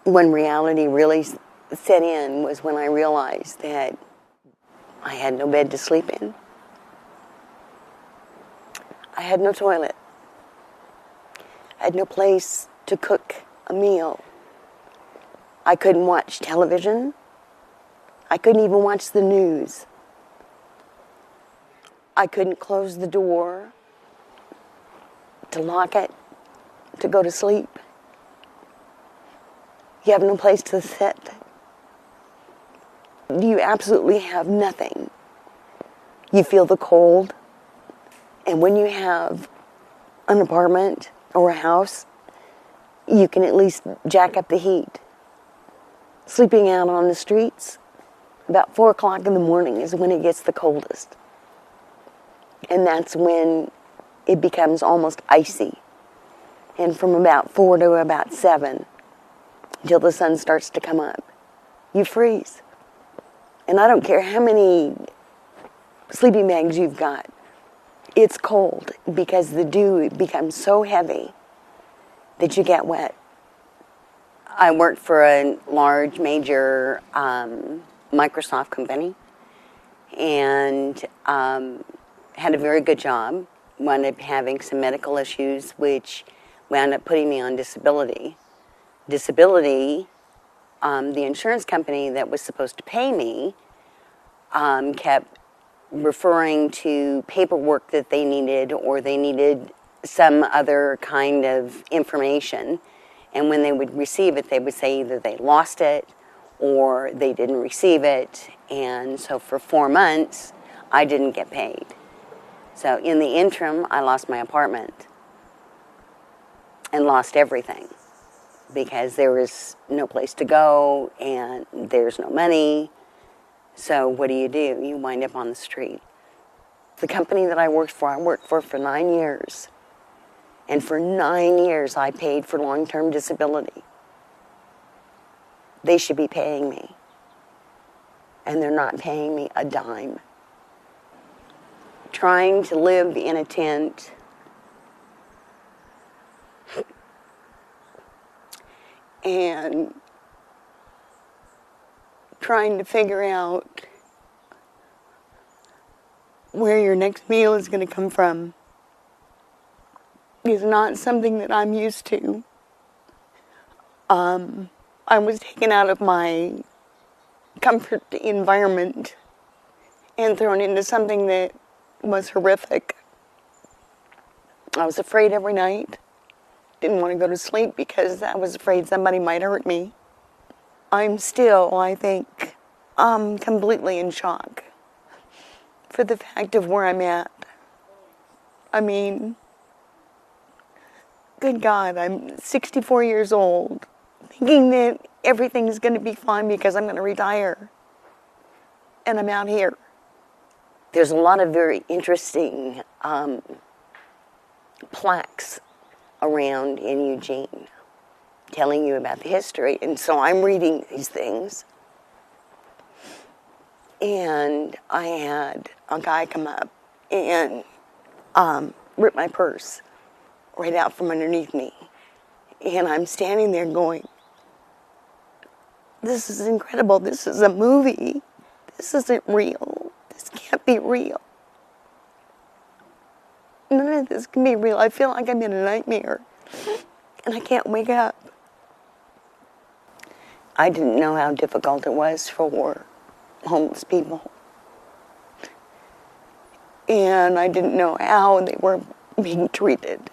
when reality really set in was when I realized that I had no bed to sleep in. I had no toilet. I had no place to cook a meal. I couldn't watch television. I couldn't even watch the news. I couldn't close the door, to lock it, to go to sleep. You have no place to sit. You absolutely have nothing. You feel the cold. And when you have an apartment or a house, you can at least jack up the heat. Sleeping out on the streets, about 4 o'clock in the morning is when it gets the coldest. And that's when it becomes almost icy. And from about 4 to about 7, until the sun starts to come up, you freeze. And I don't care how many sleeping bags you've got, it's cold because the dew becomes so heavy that you get wet. I worked for a large, major Microsoft company and had a very good job. Wound up having some medical issues, which wound up putting me on disability. The insurance company that was supposed to pay me kept referring to paperwork that they needed, or they needed some other kind of information. And when they would receive it, they would say either they lost it or they didn't receive it. And so for 4 months, I didn't get paid. So in the interim, I lost my apartment and lost everything because there was no place to go and there's no money. So what do? You wind up on the street. The company that I worked for 9 years. And for 9 years, I paid for long-term disability. They should be paying me. And they're not paying me a dime. Trying to live in a tent and trying to figure out where your next meal is going to come from is not something that I'm used to. I was taken out of my comfort environment and thrown into something that was horrific. I was afraid every night. Didn't want to go to sleep because I was afraid somebody might hurt me. I'm still, I think, completely in shock for the fact of where I'm at. I mean, good God, I'm 64 years old, thinking that everything's going to be fine because I'm going to retire. And I'm out here. There's a lot of very interesting plaques around in Eugene telling you about the history. And so I'm reading these things. And I had a guy come up and rip my purse right out from underneath me. And I'm standing there going, this is incredible. This is a movie. This isn't real. This can't be real. None of this can be real. I feel like I'm in a nightmare. And I can't wake up. I didn't know how difficult it was for homeless people. And I didn't know how they were being treated.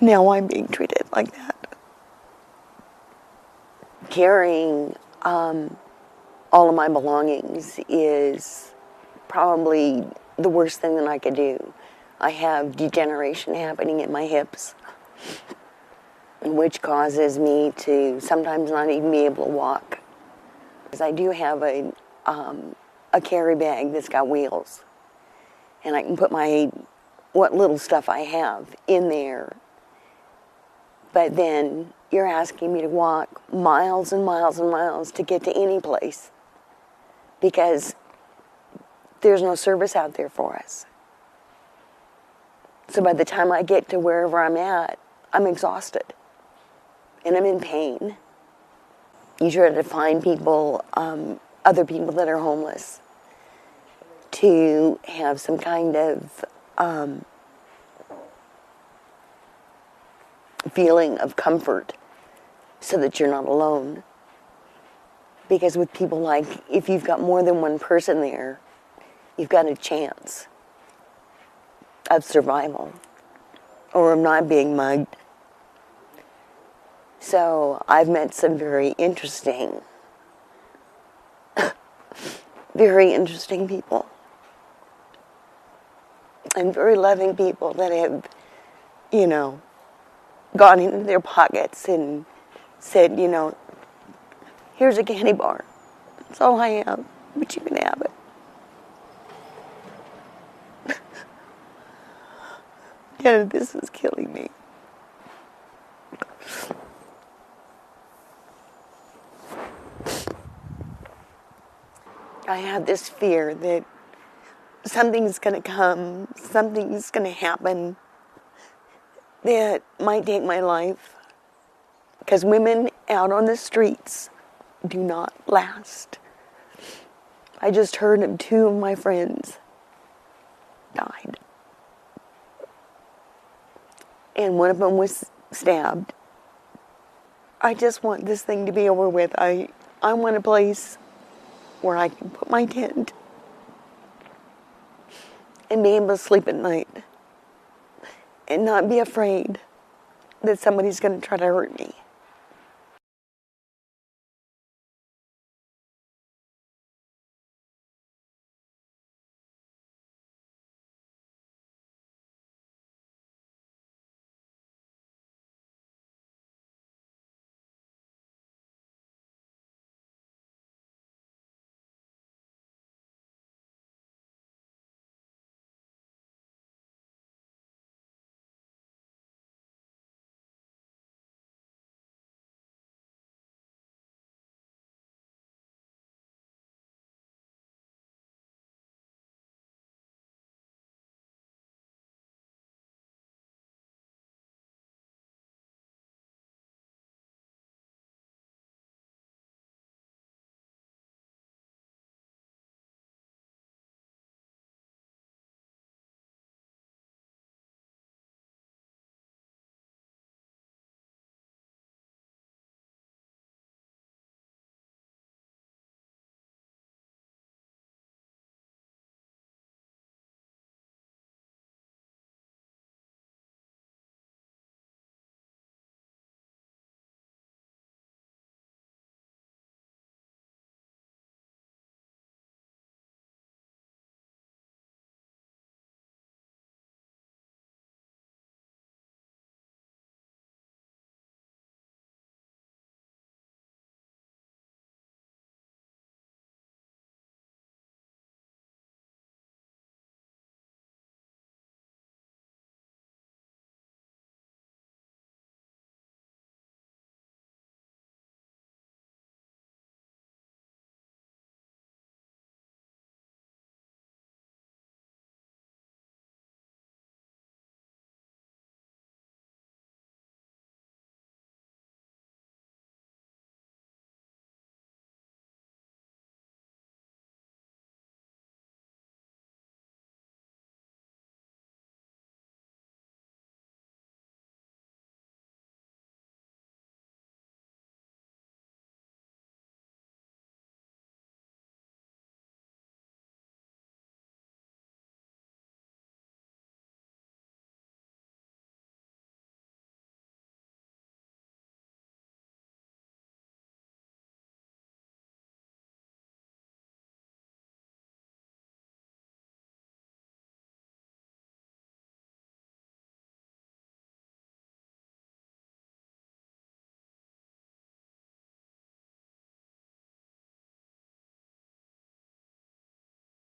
Now I'm being treated like that. Carrying all of my belongings is probably the worst thing that I could do. I have degeneration happening in my hips, which causes me to sometimes not even be able to walk. Because I do have a carry bag that's got wheels, and I can put what little stuff I have in there. But then you're asking me to walk miles and miles and miles to get to any place because there's no service out there for us. So by the time I get to wherever I'm at, I'm exhausted and I'm in pain. You try to find people, other people that are homeless, to have some kind of feeling of comfort so that you're not alone. Because with people like, if you've got more than one person there, you've got a chance of survival or of not being mugged. So I've met some very interesting people and very loving people that have, you know, gone into their pockets and said, you know, here's a candy bar. That's all I have, but you can have it. Yeah, this is killing me. I have this fear that something's going to come, something's going to happen that might take my life. Because women out on the streets do not last. I just heard of 2 of my friends died. And one of them was stabbed. I just want this thing to be over with. I want a place where I can put my tent and be able to sleep at night and not be afraid that somebody's going to try to hurt me.